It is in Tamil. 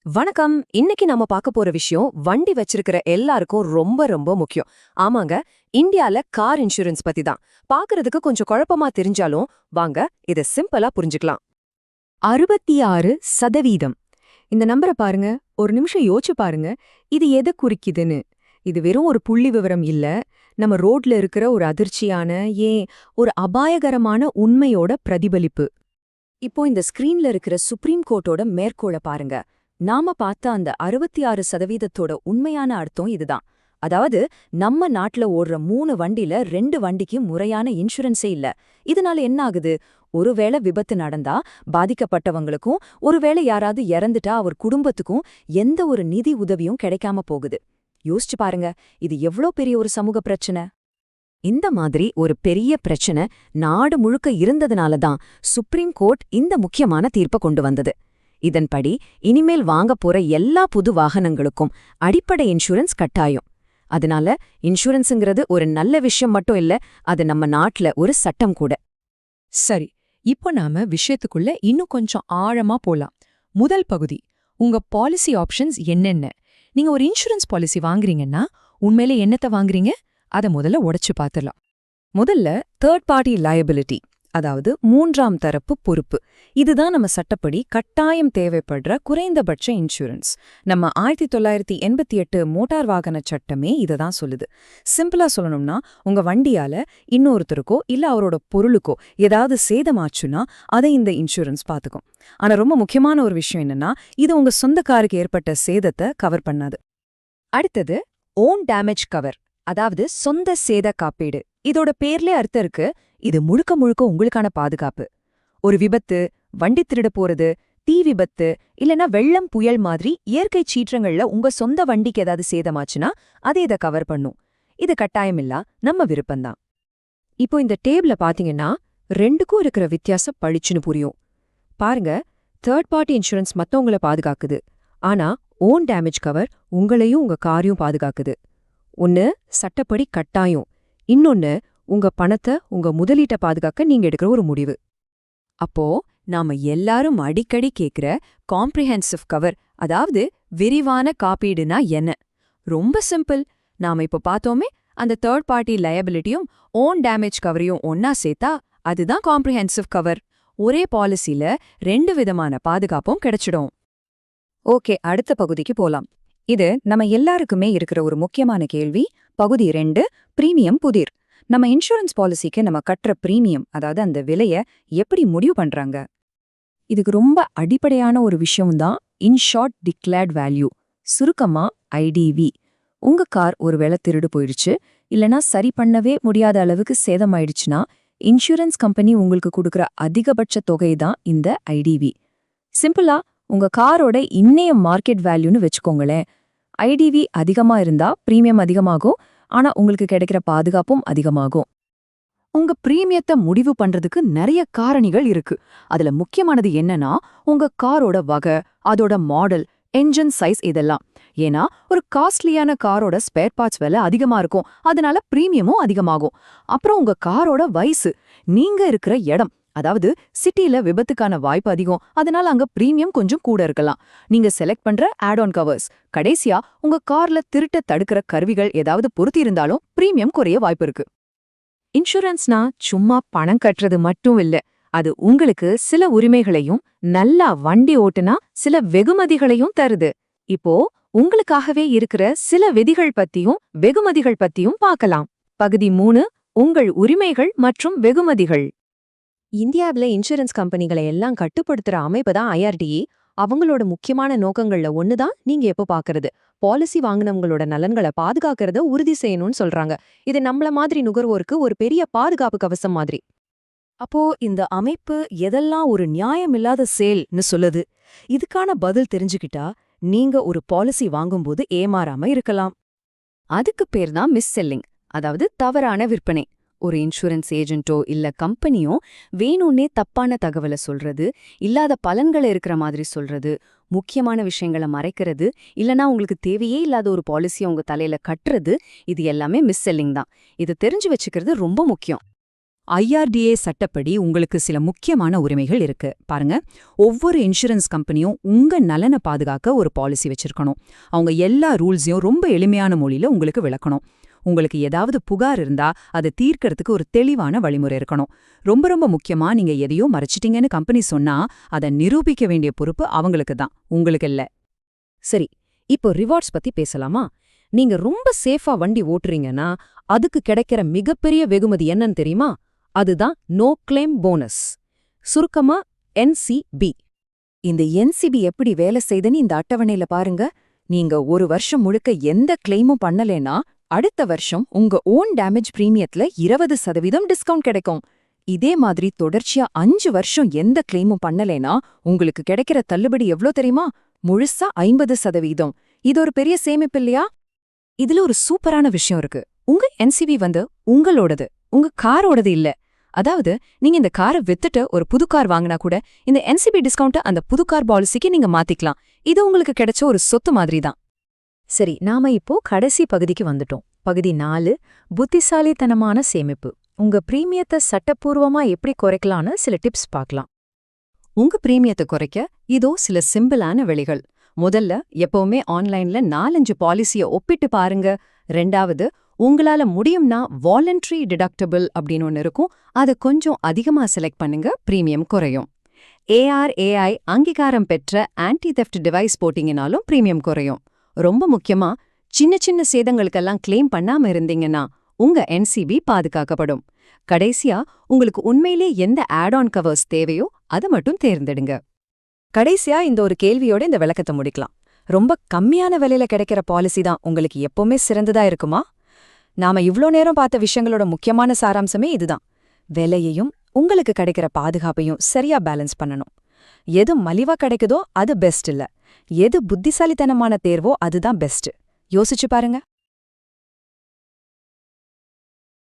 வணக்கம். இன்னைக்கு நம்ம பார்க்க போற விஷயம் வண்டி வச்சிருக்கிற எல்லாருக்கும் ரொம்ப ரொம்ப முக்கியம். ஆமாங்க, இந்தியால கார் இன்சூரன்ஸ் பத்தி தான். பார்க்கறதுக்கு கொஞ்சம் குழப்பமா தெரிஞ்சாலும் வாங்க இத சிம்பிளா புரிஞ்சுக்கலாம். 66% இந்த நம்பரை பாருங்க. ஒரு நிமிஷம் யோசிச்சு பாருங்க. இது எதை குறிக்குதுன்னு. இது வெறும் ஒரு புள்ளி விவரம் இல்ல. நம்ம ரோட்ல இருக்கிற ஒரு அதிர்ச்சியான, ஏன் ஒரு அபாயகரமான உண்மையோட பிரதிபலிப்பு. இப்போ இந்த ஸ்கிரீன்ல இருக்கிற சுப்ரீம் கோர்ட்டோட மேற்கோளை பாருங்க. நாம பார்த்த அந்த 66%தோட உண்மையான அர்த்தம் இதுதான். அதாவது நம்ம நாட்டுல ஓடுற 3 வண்டில 2 வண்டிக்கு முறையான இன்சூரன்ஸே இல்ல. இதனால என்ன ஆகுது? ஒருவேளை விபத்து நடந்தா பாதிக்கப்பட்டவங்களுக்கும், ஒருவேளை யாராவது இறந்துட்டா அவர் குடும்பத்துக்கும் எந்த ஒரு நிதி உதவியும் கிடைக்காம போகுது. யோசிச்சு பாருங்க, இது எவ்ளோ பெரிய ஒரு சமூக பிரச்சனை. இந்த மாதிரி ஒரு பெரிய பிரச்சனை நாடு முழுக்க இருந்ததுனால தான் சுப்ரீம் கோர்ட் இந்த முக்கியமான தீர்ப்பை கொண்டு வந்தது. இதன்படி இனிமேல் வாங்க போற எல்லா புது வாகனங்களுக்கும் அடிப்படை இன்சூரன்ஸ் கட்டாயம். அதனால இன்சூரன்ஸுங்கிறது ஒரு நல்ல விஷயம் மட்டும் இல்ல, அது நம்ம நாட்டுல ஒரு சட்டம் கூட. சரி, இப்போ நாம விஷயத்துக்குள்ள இன்னும் கொஞ்சம் ஆழமா போலாம். முதல் பகுதி, உங்க பாலிசி ஆப்ஷன்ஸ் என்னென்ன. நீங்க ஒரு இன்சூரன்ஸ் பாலிசி வாங்குறீங்கன்னா உண்மையிலே என்னத்த வாங்குறீங்க, அத முதல்ல உடைச்சு பாத்துடலாம். முதல்ல தேர்ட் பார்ட்டி லயபிலிட்டி, அதாவது 3ஆம் தரப்பு பொறுப்பு. இதுதான் நம்ம சட்டப்படி கட்டாயம் தேவைப்படுற குறைந்தபட்ச இன்சூரன்ஸ். நம்ம 1988 மோட்டார் வாகன சட்டமே இததான் சொல்லுது. சிம்பிளா சொல்லணும்னா, உங்க வண்டியால இன்னொருத்தருக்கோ இல்ல அவரோட பொருளுக்கோ ஏதாவது சேதமாச்சுன்னா அதை இந்த இன்சூரன்ஸ் பாத்துக்கும். ஆனா ரொம்ப முக்கியமான ஒரு விஷயம் என்னன்னா, இது உங்க சொந்த காருக்கு ஏற்பட்ட சேதத்தை கவர் பண்ணாது. அடுத்தது ஓன் டேமேஜ் கவர், அதாவது சொந்த சேத காப்பீடு. இதோட பேர்லே அர்த்தம் இருக்கு, இது முழுக்க முழுக்க உங்களுக்கான பாதுகாப்பு. ஒரு விபத்து, வண்டி திருட போறது, தீ விபத்து இல்லனா வெள்ளம் புயல் மாதிரி இயற்கை சீற்றங்கள்ல உங்க சொந்த வண்டிக்கு ஏதாவது சேதமாச்சுன்னா அதை இதை கவர் பண்ணும். இது கட்டாயமில்லா நம்ம விருப்பம்தான். இப்போ இந்த டேபிள பாத்தீங்கன்னா ரெண்டுக்கும் இருக்கிற வித்தியாசம் பளிச்சுன்னு புரியும். பாருங்க, தேர்ட் பார்ட்டி இன்சூரன்ஸ் மத்தவங்கள பாதுகாக்குது. ஆனா ஓன் டேமேஜ் கவர் உங்களையும் உங்க காரையும் பாதுகாக்குது. ஒன்னு சட்டப்படி கட்டாயம், இன்னொன்னு உங்க பணத்தை, உங்க முதலீட்டை பாதுகாக்க நீங்க எடுக்கிற ஒரு முடிவு. அப்போ நாம எல்லாரும் அடிக்கடி கேக்குற காம்ப்ரிஹென்சிவ் கவர், அதாவது விரிவான காப்பீடுனா என்ன? ரொம்ப சிம்பிள். நாம இப்ப பார்த்தோமே, அந்த தேர்ட் பார்ட்டி லயபிலிட்டியும் ஓன் டேமேஜ் கவரையும் ஒன்னா சேர்த்தா அதுதான் காம்ப்ரிஹென்சிவ் கவர். ஒரே பாலிசில 2 விதமான பாதுகாப்பும் கிடைச்சிடும். ஓகே, அடுத்த பகுதிக்கு போலாம். இது நம்ம எல்லாருக்குமே இருக்கிற ஒரு முக்கியமான கேள்வி. பகுதி 2, பிரீமியம் புதிர். நம்ம இன்சூரன்ஸ் பாலிசிக்கு நம்ம கட்டுற பிரீமியம், அதாவது அந்த விலைய எப்படி முடிவு பண்றாங்க? இதுக்கு ரொம்ப அடிப்படையான ஒரு விஷயம்தான் இன்ஷார்ட் டிக்ளேர்ட் வேல்யூ, சுருக்கமா ஐடிவி. உங்க கார் ஒருவேளை திருடு போயிடுச்சு, இல்லனா சரி பண்ணவே முடியாத அளவுக்கு சேதமாயிடுச்சுன்னா இன்சூரன்ஸ் கம்பெனி உங்களுக்கு கொடுக்குற அதிகபட்ச தொகை தான் இந்த ஐடிவி. சிம்பிளா உங்க காரோட இன்னைய மார்க்கெட் வேல்யூன்னு வச்சுக்கோங்களேன். ஐடிவி அதிகமா இருந்தா பிரீமியம் அதிகமாகும், ஆனா உங்களுக்கு கிடைக்கிற பாதுகாப்பும் அதிகமாகும். உங்க பிரீமியத்தை முடிவு பண்றதுக்கு நிறைய காரணிகள் இருக்கு. அதுல முக்கியமானது என்னன்னா, உங்க காரோட வகை, அதோட மாடல், என்ஜின் சைஸ், இதெல்லாம். ஏன்னா ஒரு காஸ்ட்லியான காரோட ஸ்பேர் பார்ட்ஸ் விலை அதிகமா இருக்கும், அதனால பிரீமியமும் அதிகமாகும். அப்புறம் உங்க காரோட வயசு, நீங்க இருக்கிற இடம், அதாவது சிட்டில விபத்துக்கான வாய்ப்பு அதிகம், அதனால அங்க பிரீமியம் கொஞ்சம் கூட இருக்கலாம். நீங்க செலக்ட் பண்ற ஆட் ஆன் கவர்ஸ், கடைசியா உங்க கார்ல திருட்ட தடுக்கிற கருவிகள் ஏதாவது பொருத்தி இருந்தாலும் பிரீமியம் குறைய வாய்ப்பு இருக்கு. இன்சூரன்ஸ்னா சும்மா பணம் கட்டுறது மட்டும் இல்ல, அது உங்களுக்கு சில உரிமைகளையும், நல்லா வண்டி ஓட்டுனா சில வெகுமதிகளையும் தருது. இப்போ உங்களுக்காகவே இருக்கிற சில விதிகள் பத்தியும் வெகுமதிகள் பத்தியும் பார்க்கலாம். பகுதி 3, உங்கள் உரிமைகள் மற்றும் வெகுமதிகள். இந்தியாவில் இன்சூரன்ஸ் கம்பெனிகளை எல்லாம் கட்டுப்படுத்துற அமைப்பு தான் IRDA. அவங்களோட முக்கியமான நோக்கங்கள்ல ஒண்ணுதான் நீங்க எப்போ பாக்குறது, பாலிசி வாங்கினவங்களோட நலன்களை பாதுகாக்கிறத உறுதி செய்யணும்னு சொல்றாங்க. இது நம்மள மாதிரி நுகர்வோருக்கு ஒரு பெரிய பாதுகாப்பு கவசம் மாதிரி. அப்போ இந்த அமைப்பு எதெல்லாம் ஒரு நியாயமில்லாத செயல்னு சொல்லுது? இதுக்கான பதில் தெரிஞ்சுக்கிட்டா நீங்க ஒரு பாலிசி வாங்கும்போது ஏமாறாம இருக்கலாம். அதுக்கு பேர் தான் மிஸ் செல்லிங், அதாவது தவறான விற்பனை. ஒரு இன்சூரன்ஸ் ஏஜென்ட்டோ இல்ல கம்பெனியோ வேணும்னே தப்பான தகவலை சொல்றது, இல்லாத பலன்களை இருக்கிற மாதிரி சொல்றது, முக்கியமான விஷயங்களை மறைக்கிறது, இல்லனா உங்களுக்கு தேவையே இல்லாத ஒரு பாலிசியை உங்க தலையில கட்டுறது, இது எல்லாமே மிஸ் செல்லிங் தான். இது தெரிஞ்சு வச்சுக்கிறது ரொம்ப முக்கியம். IRDA சட்டப்படி உங்களுக்கு சில முக்கியமான உரிமைகள் இருக்கு. பாருங்க, ஒவ்வொரு இன்சூரன்ஸ் கம்பெனியும் உங்க நலனை பாதுகாக்க ஒரு பாலிசி வச்சிருக்கணும். அவங்க எல்லா ரூல்ஸையும் ரொம்ப எளிமையான மொழியில உங்களுக்கு விளக்கணும். உங்களுக்கு ஏதாவது புகார் இருந்தா அதை தீர்க்கறதுக்கு ஒரு தெளிவான வழிமுறை இருக்கணும். ரொம்ப ரொம்ப முக்கியமா, நீங்க எதையோ மறைச்சிட்டீங்கன்னு கம்பெனி சொன்னா அதை நிரூபிக்க வேண்டிய பொறுப்பு அவங்களுக்கு தான், உங்களுக்கு இல்ல. சரி, இப்போ ரிவார்ட்ஸ் பத்தி பேசலாமா? நீங்க ரொம்ப சேஃபா வண்டி ஓட்டுறீங்கன்னா அதுக்கு கிடைக்கிற மிகப்பெரிய வெகுமதி என்னன்னு தெரியுமா? அதுதான் நோ கிளைம் போனஸ், சுருக்கமா NCB. இந்த NCB எப்படி வேலை செய்துன்னு இந்த அட்டவணையில பாருங்க. நீங்க ஒரு வருஷம் முழுக்க எந்த கிளைமும் பண்ணலேனா அடுத்த வருஷம் உங்க ஓன் டேமேஜ் பிரீமியத்துல 20% டிஸ்கவுண்ட் கிடைக்கும். இதே மாதிரி தொடர்ச்சியா 5 வருஷம் எந்த கிளைமும் பண்ணலேனா உங்களுக்கு கிடைக்கிற தள்ளுபடி எவ்ளோ தெரியுமா? முழுசா 50%. இது ஒரு பெரிய சேமிப்பு இல்லையா? இதுல ஒரு சூப்பரான விஷயம் இருக்கு. உங்க NCB உங்களோடது, உங்க காரோடது இல்ல. அதாவது நீங்க இந்த காரை வித்துட்டு ஒரு புது கார் வாங்கினா கூட இந்த NCB டிஸ்கவுண்ட்டை அந்த புது கார் பாலிசிக்கு நீங்க மாத்திக்கலாம். இது உங்களுக்கு கிடைச்ச ஒரு சொத்து மாதிரி தான். சரி, நாம இப்போ கடைசி பகுதிக்கு வந்துட்டோம். பகுதி 4, புத்திசாலித்தனமான சேமிப்பு. உங்க பிரீமியத்தை சட்டப்பூர்வமா எப்படி குறைக்கலான்னு சில டிப்ஸ் பார்க்கலாம். உங்க பிரீமியத்தை குறைக்க இதோ சில சிம்பிளான வழிகள். முதல்ல, எப்பவுமே ஆன்லைன்ல 4-5 பாலிசிய ஒப்பிட்டு பாருங்க. ரெண்டாவது, உங்களால முடியும்னா வாலண்டரி டிடக்டபிள் அப்படின்னு ஒன்று இருக்கும், அதை கொஞ்சம் அதிகமா செலக்ட் பண்ணுங்க, பிரீமியம் குறையும். ARAI அங்கீகாரம் பெற்ற ஆன்டி தெஃப்ட் டிவைஸ் போட்டிங்கனாலும் பிரீமியம் குறையும். ரொம்ப முக்கியமா, சின்ன சின்ன சேதங்களுக்கெல்லாம் கிளைம் பண்ணாம இருந்தீங்கன்னா உங்க NCB பாதுகாக்கப்படும். கடைசியா, உங்களுக்கு உண்மையிலே எந்த ஆட் ஆன் கவர்ஸ் தேவையோ அதை மட்டும் தேர்ந்தெடுங்க. கடைசியா இந்த ஒரு கேள்வியோட இந்த விளக்கத்தை முடிக்கலாம். ரொம்ப கம்மியான விலையில கிடைக்கிற பாலிசி தான் உங்களுக்கு எப்பவுமே சிறந்ததா இருக்குமா? நாம இவ்ளோ நேரம் பார்த்த விஷயங்களோட முக்கியமான சாராம்சமே இதுதான். விலையையும் உங்களுக்கு கிடைக்கிற பாதுகாப்பையும் சரியா பேலன்ஸ் பண்ணணும். எது மலிவா கிடைக்குதோ அது பெஸ்ட் இல்ல, எது புத்திசாலித்தனமான தேர்வோ அதுதான் பெஸ்ட். யோசிச்சு பாருங்க.